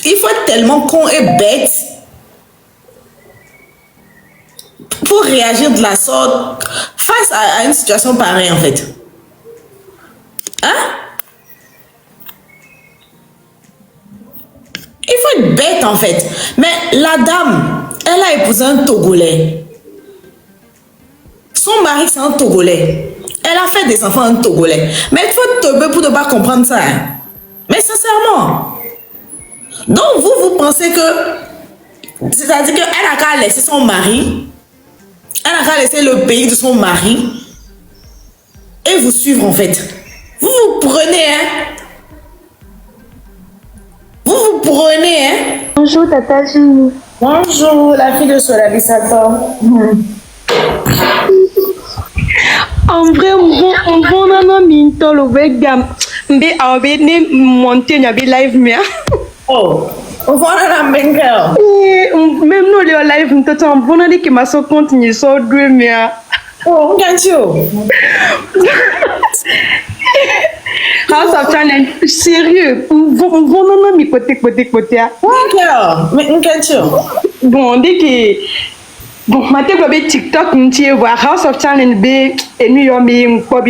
Il faut être tellement con et bête pour réagir de la sorte face à une situation pareille, en fait. Hein? Il faut être bête, en fait. Mais la dame, elle a épousé un Togolais. Son mari, c'est un Togolais. Elle a fait des enfants un Togolais. Mais il faut tomber pour ne pas comprendre ça. Hein? Mais sincèrement. Donc, vous pensez que... C'est-à-dire qu'elle a qu'à laisser son mari. Elle a qu'à laisser le pays de son mari. Et vous suivre, en fait. Vous vous prenez, hein. Vous prenez, hein. Bonjour, Tata Julie. Bonjour, la fille de Solari Satan. En vrai, on va dans minto le vegam. Mais on va ne monter na live mia. Oh, on va dans la bengal. Même nous les live nous t'en on a dit que ma so continue so deux mia. Oh, can't you? House of Challenge, sérieux. On va non mi côté. Bengal, mais can't you? Bon, on dit que bon, maintenant, que TikTok, nous voir House of Challenge B et nous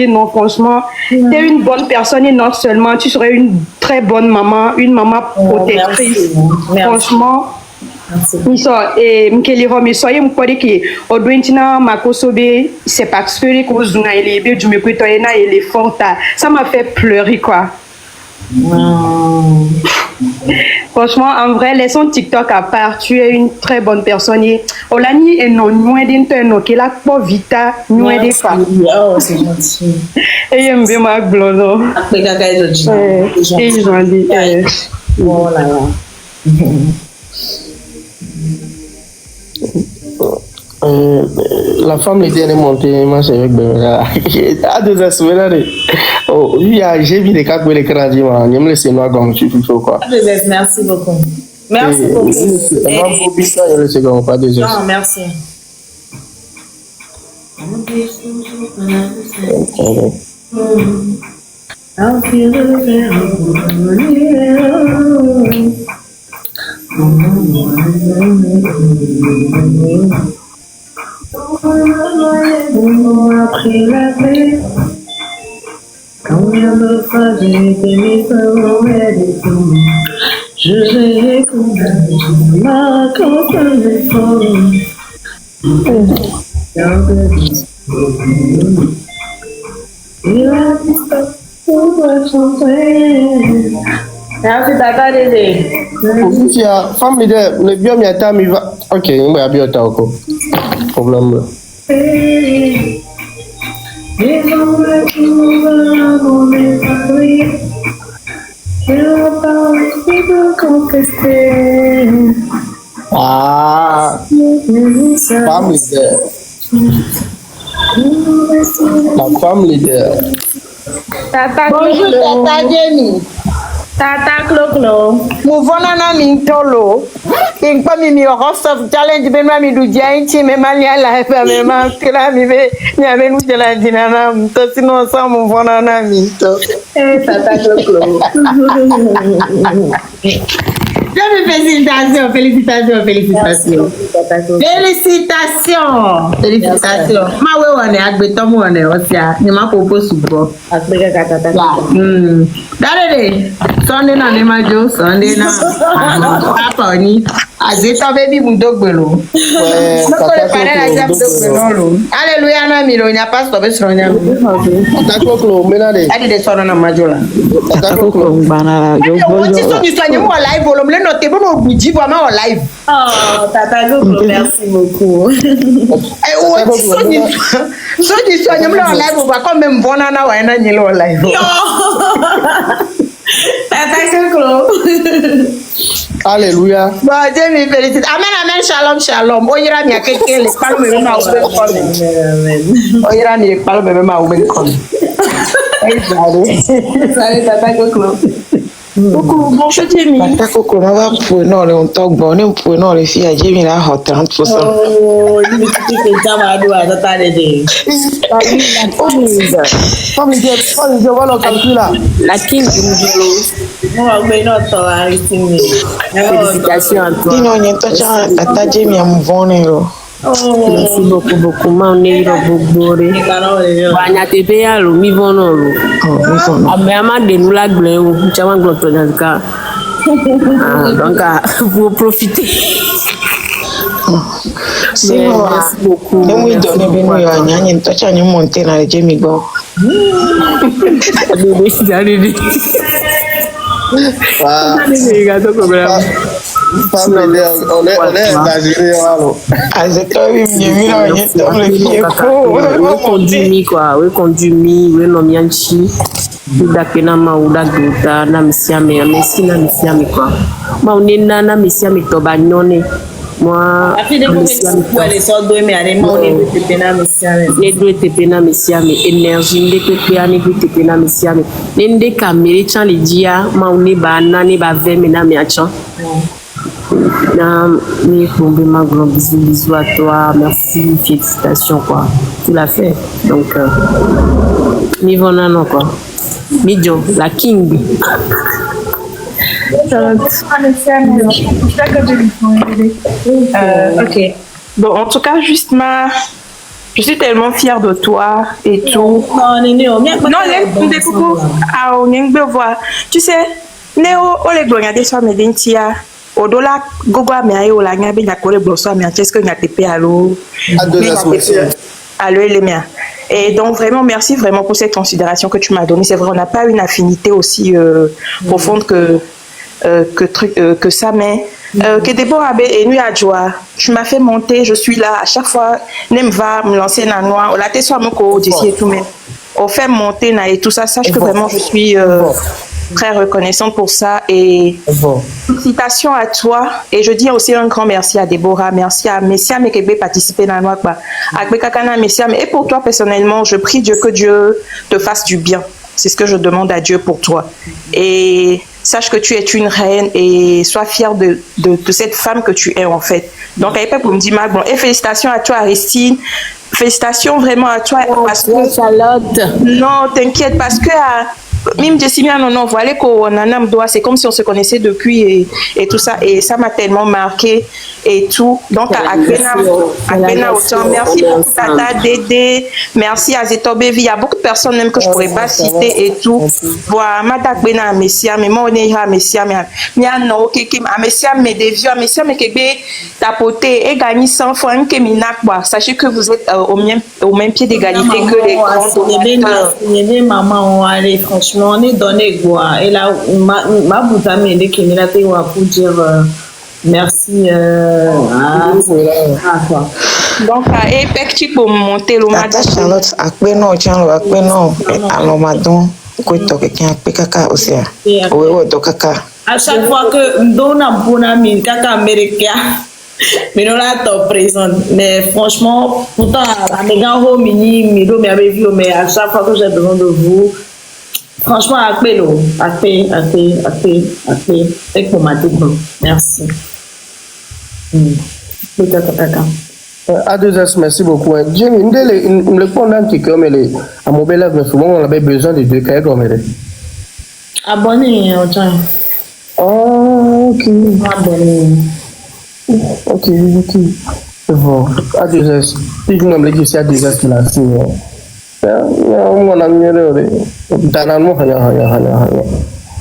non, franchement, tu es une bonne personne et non seulement, tu serais une très bonne maman, une maman protectrice. Merci. Franchement, Merci. et Mkeliro, mais soyez m'codé que au dointina makosobe, c'est parce que les causes d'une élébé du me pétoyena et les fortes, ça m'a fait pleurer quoi. Franchement, en vrai, laissons TikTok à part. Tu es une très bonne personne. Et Olani est non loin d'interno qui la pas vita loin des femmes. Oh, c'est gentil. Et j'aime bien ma blonde. Après, gaga est gentil. Et ils ont dit. Oh là là. La femme était montée, moi c'est avec Bemera. À 2 semaines, oh, j'ai vu les cas pour les crédits, je me laisse noir comme tu fais quoi. Merci beaucoup. Merci beaucoup. Non, merci. I'll feel the après la paix, combien de fois j'ai été mis sur les tours, je sais combien ma conscience est folle. Il a dit stop pour changer. Merci Tata Dédé. Si la femme leader, le bien mi attend, mi va. Ok, il va bien encore. Problème. Ah, femme leader. La femme leader. Bonjour Tata Jenny. Tata Clo-Clo. Mouvona na mintolo. King pa mi House of Challenge benwa mi du jainti me mania la fa me ma kila mi be nya be nu jela dinana to sino sa mouvona na minto. Tata Clo-Clo. Félicitations. Félicitations. Ma we wane agbeto mu wane osia ni ma popo subo. Agbega Tata. Dare Sunday na ni ma jo Sunday na papa oni azeta baby mudogbelo. No le pare la jab dogbelo. Hallelujah na mi lo nya pastor be soro nya. Takoklo menade. Adi de soro na majola. Takoklo banana yo What is so this one you live volum le no te bono buji bo ma live. Oh, Tata Clo-Clo, merci beaucoup. Eh what is so this one you live ba come mbona na wa na nyilo live. Tata Clo-Clo. Alléluia. Bah, Dieu me félicite. Amen, shalom. Oyira mi akekele, palo me ma ube kone. Oyira mi palo me ma ube kone. Salut Tata Clo-Clo. Coucou, bonjour Jamie. Tata Coco, on va pour on talk bon, on pour les filles à Jamie là, 30%. Oh, il me dit que ça va nous à tata de. Voilà le calcul là. La king du Moujelo. Non, mais non, toi, arrêtez-moi. Félicitations à toi. Dis-nous, on est toi, tata Jamie à mon bon héros. Merci beaucoup, beaucoup. Ma on est là, beaucoup. Wanya tepe ya lo, mi vono lo. Abe ama de nous la glen ou, chama gloto dans le cas. Donc, vous profitez. Merci beaucoup. Nous lui donnons bien nous y a une touche à nous monter dans le Jamie Go. Allez. On est exagéré. Ah, c'est toi, oui, mais là, on est dans le vieux coup. Oui, conduit mi quoi. Oui, conduit mi. Oui, non, mianchi. Uda kenama uda gota na misiame. Merci na misiame quoi. Ma on est na misiame to bagnone. Moi, la fille de Misiame, elle sort de mais elle est morte de Tepena Misiame. Les deux Tepena Misiame, énergie, les Tepena Tepena Misiame. Les deux caméras, chan les dia, ma on est banane, ba vemena miachan. Mais pour ma grand bisous à toi, merci, félicitations quoi. Tu l'as fait, donc Mivona non quoi. Midjo, la king. Ok. Bon, en tout cas, justement, je suis tellement fière de toi et tout. Non, les coucou. Ah, on est voir. Tu sais, Néo, on les gloire des soins médentia. Au dollar, gogo mais au la ngabe na kore bloso mais qu'est-ce que n'a TP allo. Allo les miens. Et donc vraiment merci vraiment pour cette considération que tu m'as donnée. C'est vrai, on n'a pas une affinité aussi profonde que ça, mais que Déborah et nuit à joie. Tu m'as fait monter, je suis là à chaque fois. Nem va me lancer dans noir. On l'a testé à mon co d'ici et tout, mais on fait monter et tout ça. Sache que vraiment je suis très reconnaissante pour ça et félicitations à toi. Et je dis aussi un grand merci à Déborah, merci à Messia mais qui a participé dans la noix, et pour toi personnellement, je prie Dieu que Dieu te fasse du bien. C'est ce que je demande à Dieu pour toi. Et sache que tu es une reine et sois fière de cette femme que tu es en fait. Donc, à l'époque, vous me dites, bon, et félicitations à toi, Aristine. Félicitations vraiment à toi. Parce que, Charlotte. Non, t'inquiète, parce que Mime Jessimia, non, voilà c'est comme si on se connaissait depuis et tout ça. Et ça m'a tellement marqué et tout. Donc, à Akbena autant, merci beaucoup, Tata Dédé, merci à Zetobevi. Il y a beaucoup de personnes même que je ne pourrais pas citer et tout. Voilà, Mata Akbena, Messia, mais moi, on est à Messia, mais non, Messia, mais des vieux, Messia, mais que tapoter et gagner 100 fois, sachez que vous êtes au même pied d'égalité que les grands donateurs. Maman, allez, franchement, on est donné quoi. Et là, ma bouta m'aide qui m'a fait pour dire merci à toi. Donc, et petit pour monter le matin. Charlotte, après non, alors madame, quoi quelqu'un après caca aussi. Oui, to caca. À chaque fois que m'donna bona mine caca américain. Mais non là t'es présente. Mais franchement, pourtant à mes grands home mini, mais à chaque fois que j'ai besoin de vous. Franchement, appelez-le. Appelez. Et pour ma tête, merci. A2S, merci beaucoup. Jenny, le pendant qui comme elle est à mon bel âge, souvent on avait besoin de deux cahiers comme elle est. Abonnez, tiens. Oh, ok. Abonnez. Ok. Bon, A2S. Si je me dis que c'est A2S qui l'a signé.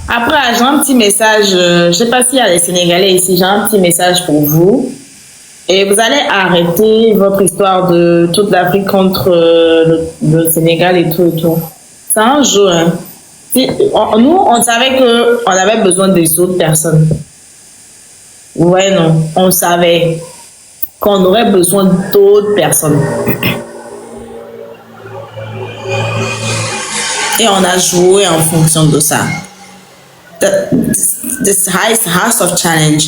Après, j'ai un petit message, je ne sais pas s'il y a des Sénégalais ici, j'ai un petit message pour vous. Et vous allez arrêter votre histoire de toute l'Afrique contre le Sénégal et tout. C'est un jeu. Hein. Nous, on savait qu'on avait besoin des autres personnes. Ouais, non, on savait qu'on aurait besoin d'autres personnes. Et on a joué en fonction de ça. This House of Challenge,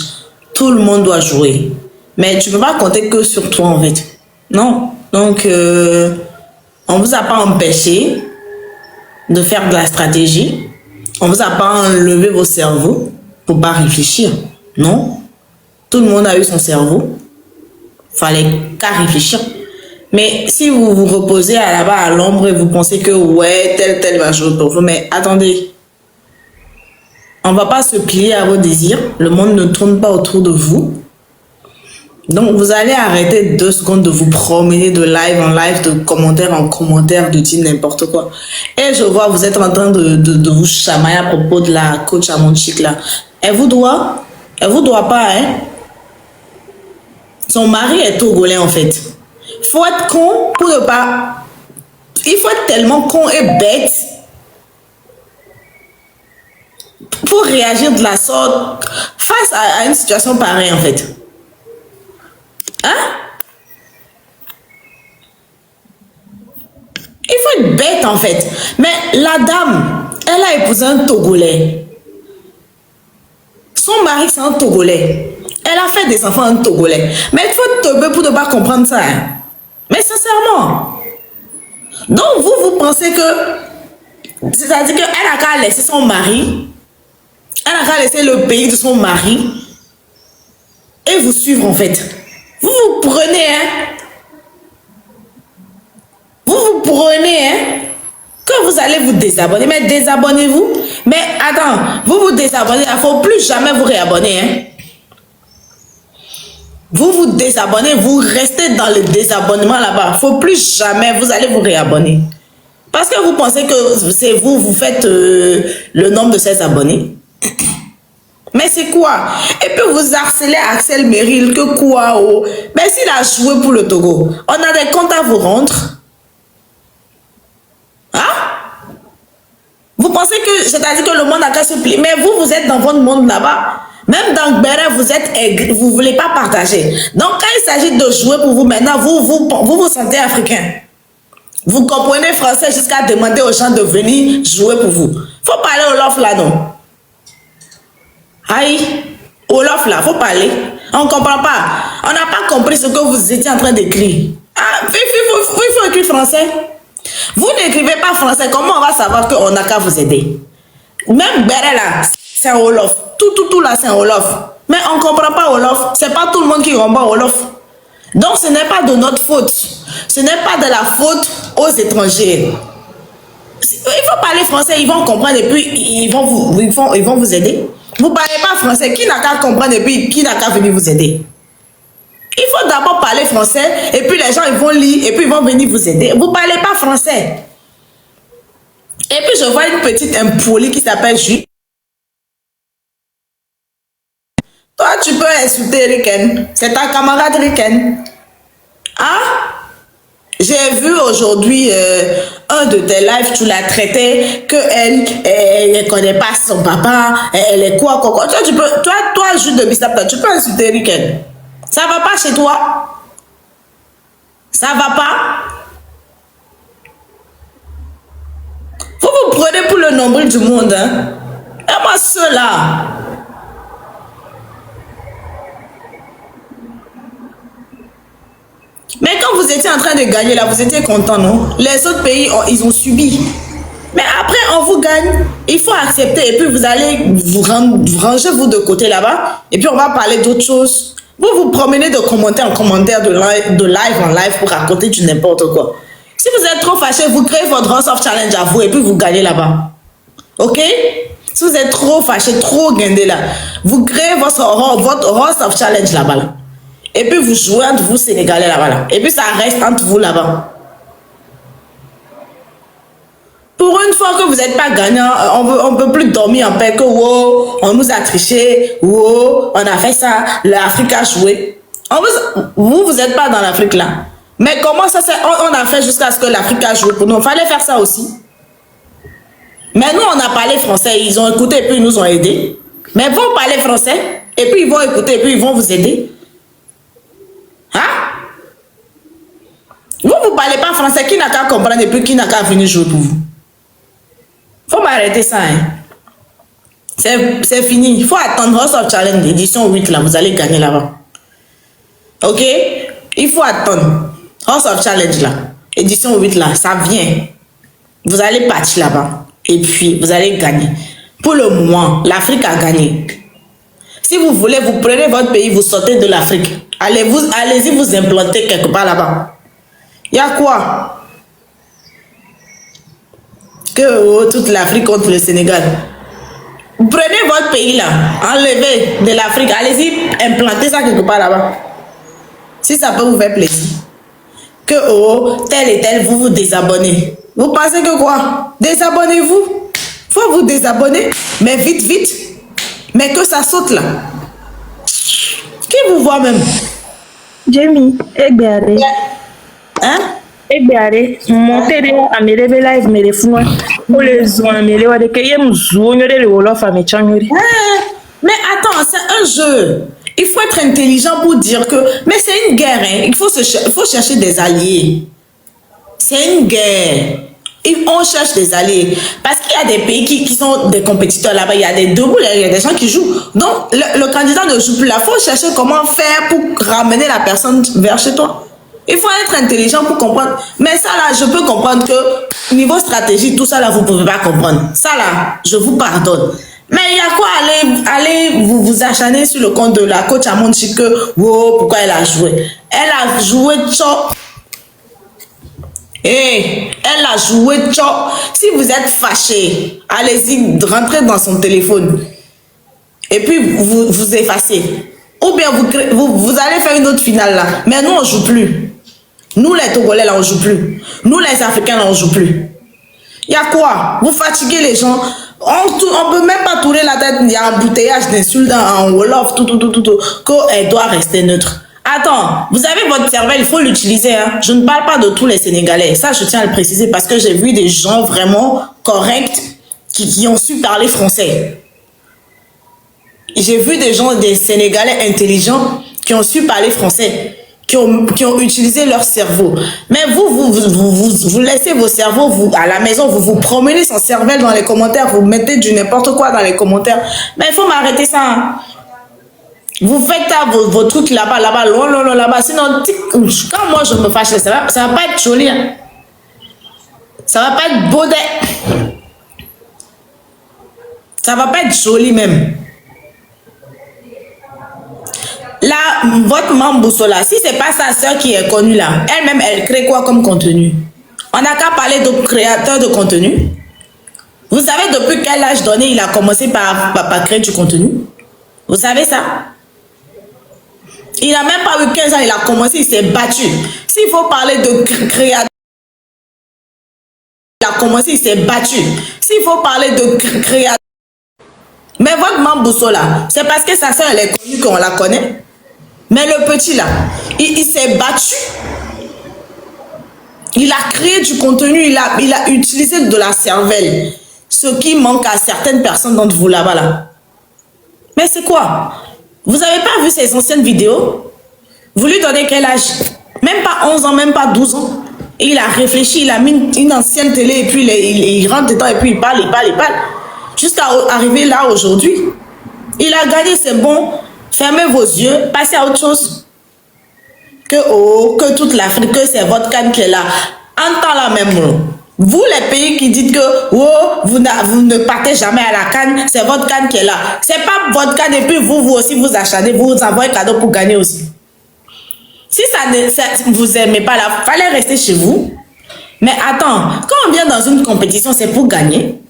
tout le monde doit jouer. Mais tu ne peux pas compter que sur toi, en fait. Non. Donc, on ne vous a pas empêché de faire de la stratégie. On vous a pas enlevé vos cerveaux pour pas réfléchir. Non. Tout le monde a eu son cerveau. Fallait qu'à réfléchir. Mais si vous vous reposez là-bas à l'ombre et vous pensez que ouais, tel va jouer pour vous, mais attendez. On va pas se plier à vos désirs. Le monde ne tourne pas autour de vous. Donc, vous allez arrêter 2 secondes de vous promener de live en live, de commentaire en commentaire, de dire n'importe quoi. Et je vois, vous êtes en train de vous chamailler à propos de la coach à mon chic là. Elle vous doit pas, hein. Son mari est togolais en fait. Faut être con pour ne pas... Il faut être tellement con et bête pour réagir de la sorte face à une situation pareille en fait. Hein? Il faut être bête en fait. Mais la dame, elle a épousé un Togolais. Son mari c'est un Togolais. Elle a fait des enfants un Togolais. Mais il faut tomber pour ne pas comprendre ça. Hein? Mais sincèrement. Donc vous pensez que... C'est-à-dire qu'elle a qu'à laisser son mari. Elle a qu'à laisser le pays de son mari. Et vous suivre en fait. Vous vous prenez, hein. Vous prenez, hein. Que vous allez vous désabonner. Mais désabonnez-vous. Mais attends, vous désabonnez. Il ne faut plus jamais vous réabonner, hein. Vous désabonnez, vous restez dans le désabonnement là-bas. Il ne faut plus jamais, vous allez vous réabonner. Parce que vous pensez que c'est vous faites le nombre de ces abonnés. Mais c'est quoi? Et puis vous harcelez Axel Merrill, que quoi? Oh. Mais s'il a joué pour le Togo, on a des comptes à vous rendre. Hein? Vous pensez que, c'est-à-dire que le monde a qu'à se plier. Mais vous êtes dans votre monde là-bas. Même dans Gbere, vous êtes aigri, vous ne voulez pas partager. Donc quand il s'agit de jouer pour vous, maintenant, vous sentez africain. Vous comprenez français jusqu'à demander aux gens de venir jouer pour vous. Faut parler au lof là, non? Aïe, Olaf là, faut parler. On ne comprend pas. On n'a pas compris ce que vous étiez en train d'écrire. Ah, il faut écrire français. Vous n'écrivez pas français, comment on va savoir qu'on n'a qu'à vous aider? Même Béré là, c'est un Olof. Tout là, c'est un Olof. Mais on ne comprend pas Olof. Ce n'est pas tout le monde qui comprend Olof. Donc ce n'est pas de notre faute. Ce n'est pas de la faute aux étrangers. Il faut parler français, ils vont comprendre et puis ils vont vous aider. Vous ne parlez pas français, qui n'a qu'à comprendre et puis qui n'a qu'à venir vous aider? Il faut d'abord parler français et puis les gens ils vont lire et puis ils vont venir vous aider. Vous ne parlez pas français. Et puis je vois une petite impolie qui s'appelle Jules. Toi tu peux insulter Riken. C'est ta camarade Riken. Hein? J'ai vu aujourd'hui un de tes lives, tu l'as traité, qu'elle ne connaît pas son papa, elle est quoi. Toi, Jules de Bissap, tu peux insulter Riken. Ça va pas chez toi? Ça va pas? Vous vous prenez pour le nombril du monde, hein? Et moi, ceux-là. Mais quand vous étiez en train de gagner là, vous étiez content, non? Les autres pays, ils ont subi. Mais après, on vous gagne. Il faut accepter. Et puis, vous allez vous ranger vous de côté là-bas. Et puis, on va parler d'autres choses. Vous vous promenez de commentaire en commentaire, de live en live pour raconter du n'importe quoi. Si vous êtes trop fâché, vous créez votre House of Challenge à vous et puis vous gagnez là-bas. Ok? Si vous êtes trop fâché, trop guindé là, vous créez votre House of Challenge là-bas. Là. Et puis vous jouez entre vous Sénégalais là-bas. Là. Et puis ça reste entre vous là-bas. Pour une fois que vous n'êtes pas gagnant, on ne peut plus dormir en paix que wow, on nous a triché, wow, on a fait ça, l'Afrique a joué. Vous n'êtes pas dans l'Afrique là. Mais comment ça on a fait jusqu'à ce que l'Afrique a joué pour nous? Il fallait faire ça aussi. Mais nous, on a parlé français, ils ont écouté et puis ils nous ont aidés. Mais vous parlez français et puis ils vont écouter et puis ils vont vous aider. Hein? Vous ne parlez pas français, qui n'a qu'à comprendre et puis qui n'a qu'à venir jouer pour vous? Faut m'arrêter ça. Hein? C'est fini. Il faut attendre House of Challenge, édition 8 là, vous allez gagner là-bas. Ok? Il faut attendre. House of Challenge là, édition 8 là, ça vient. Vous allez partir là-bas. Et puis, vous allez gagner. Pour le moment, l'Afrique a gagné. Si vous voulez, vous prenez votre pays, vous sortez de l'Afrique. Allez-y vous implanter quelque part là-bas. Il y a quoi? Que toute l'Afrique contre le Sénégal. Vous prenez votre pays là, enlevez de l'Afrique, allez-y implanter ça quelque part là-bas. Si ça peut vous faire plaisir. Que tel et tel, vous vous désabonnez. Vous pensez que quoi? Désabonnez-vous. Faut vous désabonner, mais vite, vite. Mais que ça saute là. Qui vous voit même? Jamie, Egbare. Hein? Egbare, montez à mes live, mais les fous, pour les zones, mais les wadeke, yem zougne le wolof à mes changori. Mais attends, c'est un jeu. Il faut être intelligent pour dire que... Mais c'est une guerre, hein. Il faut chercher des alliés. C'est une guerre. On cherche des alliés. Parce qu'il y a des pays qui sont des compétiteurs là-bas. Il y a des debout, il y a des gens qui jouent. Donc, le candidat ne joue plus là. Il faut chercher comment faire pour ramener la personne vers chez toi. Il faut être intelligent pour comprendre. Mais ça là, je peux comprendre que niveau stratégie, tout ça là, vous ne pouvez pas comprendre. Ça là, je vous pardonne. Mais il y a quoi aller vous acharner sur le compte de la coach Amonchi que, wow, pourquoi elle a joué? Elle a joué tchop. Elle a joué tchop. Si vous êtes fâché, allez-y, rentrez dans son téléphone. Et puis vous effacez. Ou bien vous allez faire une autre finale là. Mais nous, on ne joue plus. Nous, les Togolais là, on ne joue plus. Nous, les Africains là, on ne joue plus. Il y a quoi? Vous fatiguez les gens. On ne peut même pas tourner la tête. Il y a un embouteillage d'insultes en Wolof, tout. Qu'elle doit rester neutre. Attends, vous avez votre cervelle, il faut l'utiliser. Hein. Je ne parle pas de tous les Sénégalais. Ça, je tiens à le préciser parce que j'ai vu des gens vraiment corrects qui ont su parler français. J'ai vu des gens, des Sénégalais intelligents qui ont su parler français. Qui ont utilisé leur cerveau. Mais vous laissez vos cerveaux, à la maison, vous promenez son cervelle dans les commentaires, vous mettez du n'importe quoi dans les commentaires. Mais il faut m'arrêter ça. Hein. Vous faites vos trucs là-bas, loin, là-bas. Sinon, quand moi je me fâche, ça va pas être joli. Hein. Ça va pas être beau. Ça va pas être joli même. Là, votre maman Boussola, si c'est pas sa soeur qui est connue là, elle-même, elle crée quoi comme contenu? On n'a qu'à parler de créateur de contenu. Vous savez depuis quel âge donné il a commencé par créer du contenu? Vous savez ça? Il n'a même pas eu 15 ans, il a commencé, il s'est battu. S'il faut parler de créateur, il a commencé, il s'est battu. S'il faut parler de créateur, mais votre maman Boussola, c'est parce que sa soeur elle est connue qu'on la connaît. Mais le petit là, il s'est battu. Il a créé du contenu, il a utilisé de la cervelle. Ce qui manque à certaines personnes d'entre vous là-bas là. Mais c'est quoi? Vous n'avez pas vu ses anciennes vidéos? Vous lui donnez quel âge? Même pas 11 ans, même pas 12 ans. Et il a réfléchi, il a mis une ancienne télé et puis il rentre dedans et puis il parle. Jusqu'à arriver là aujourd'hui. Il a gagné, c'est bon. Fermez vos yeux, passez à autre chose. Que toute l'Afrique, que c'est votre canne qui est là. En temps là même, vous les pays qui dites que vous ne partez jamais à la canne, c'est votre canne qui est là. C'est pas votre canne et puis vous aussi vous achetez, vous envoyez cadeau pour gagner aussi. Si vous aimez pas là, fallait rester chez vous. Mais attends, quand on vient dans une compétition, c'est pour gagner.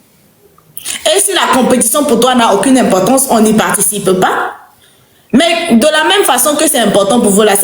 Et si la compétition pour toi n'a aucune importance, on n'y participe pas. Mais de la même façon que c'est important pour vous là,